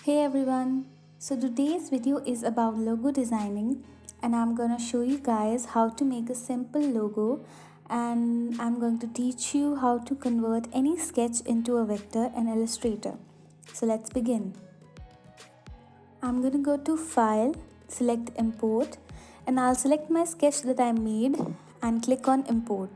Hey everyone! So today's video is about logo designing and I'm gonna show you guys how to make a simple logo and I'm going to teach you how to convert any sketch into a vector in Illustrator. So let's begin. I'm gonna go to File, select Import and I'll select my sketch that I made and click on Import.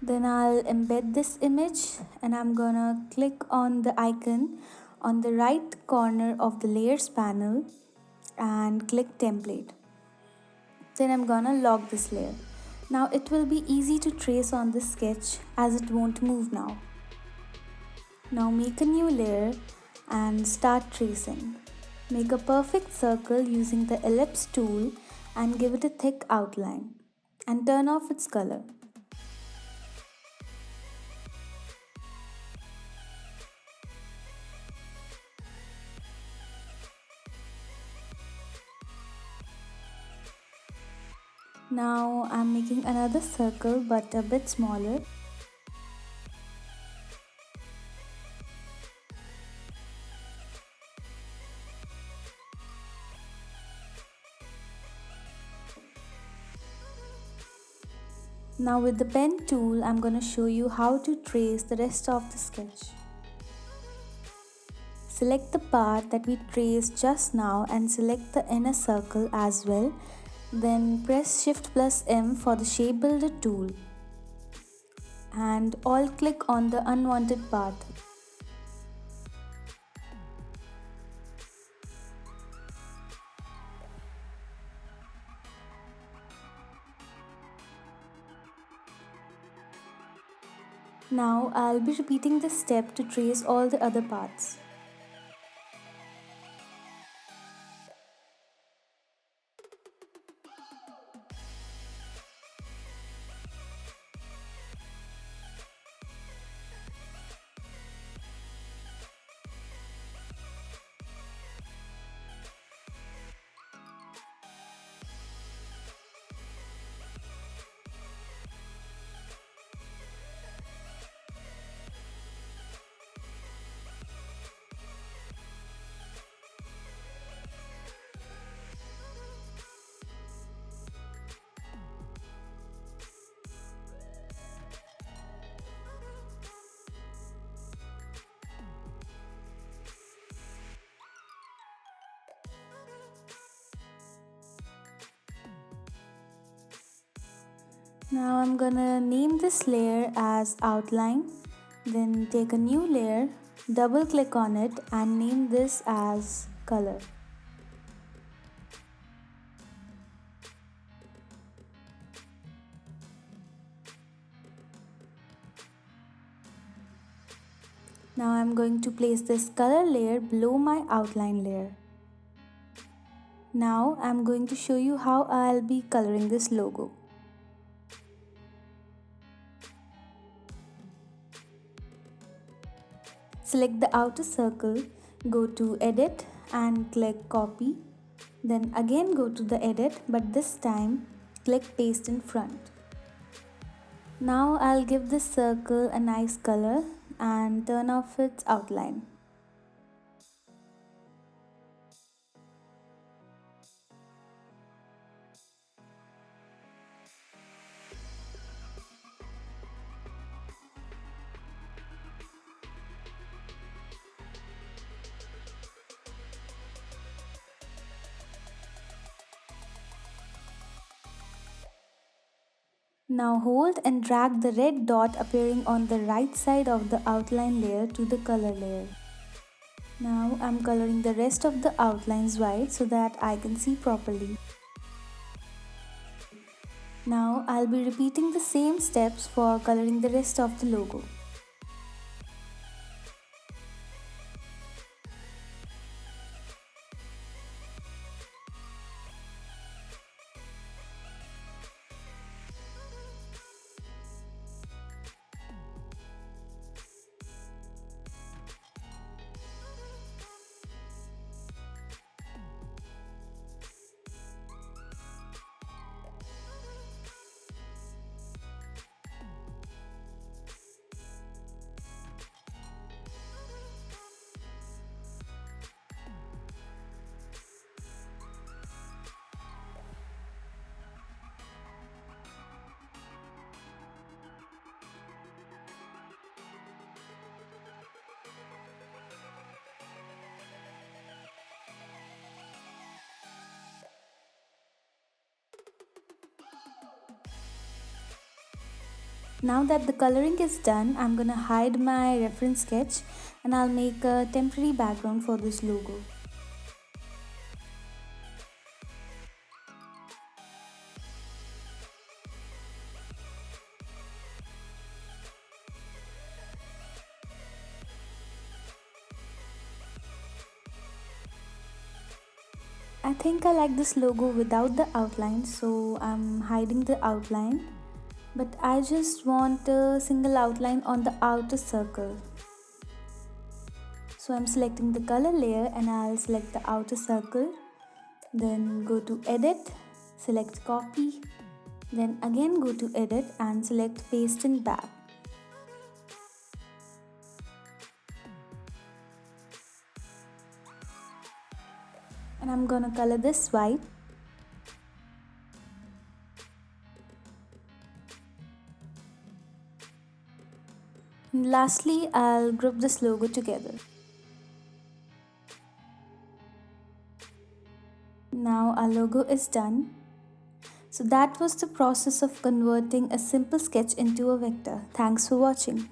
Then I'll embed this image and I'm gonna click on the icon on the right corner of the layers panel and click template. Then I'm gonna lock this layer. Now it will be easy to trace on this sketch as it won't move now. Now make a new layer and start tracing. Make a perfect circle using the ellipse tool and give it a thick outline and turn off its color. Now I'm making another circle but a bit smaller. Now with the pen tool, I'm going to show you how to trace the rest of the sketch. Select the part that we traced just now and select the inner circle as well. Then press Shift plus M for the shape builder tool and alt click on the unwanted part. Now I'll be repeating this step to trace all the other parts. Now I'm gonna name this layer as outline, then take a new layer, double click on it and name this as color. Now I'm going to place this color layer below my outline layer. Now I'm going to show you how I'll be coloring this logo. Select the outer circle, go to Edit and click Copy. Then again go to the Edit, but this time click Paste in front. Now I'll give this circle a nice color and turn off its outline. Now hold and drag the red dot appearing on the right side of the outline layer to the color layer. Now I'm coloring the rest of the outlines white so that I can see properly. Now I'll be repeating the same steps for coloring the rest of the logo. Now that the coloring is done, I'm gonna hide my reference sketch and I'll make a temporary background for this logo. I think I like this logo without the outline, so I'm hiding the outline. But I just want a single outline on the outer circle. So I'm selecting the color layer and I'll select the outer circle. Then go to edit, select copy. Then again go to edit and select paste in back. And I'm gonna color this white. And lastly, I'll group this logo together. Now our logo is done. So that was the process of converting a simple sketch into a vector. Thanks for watching.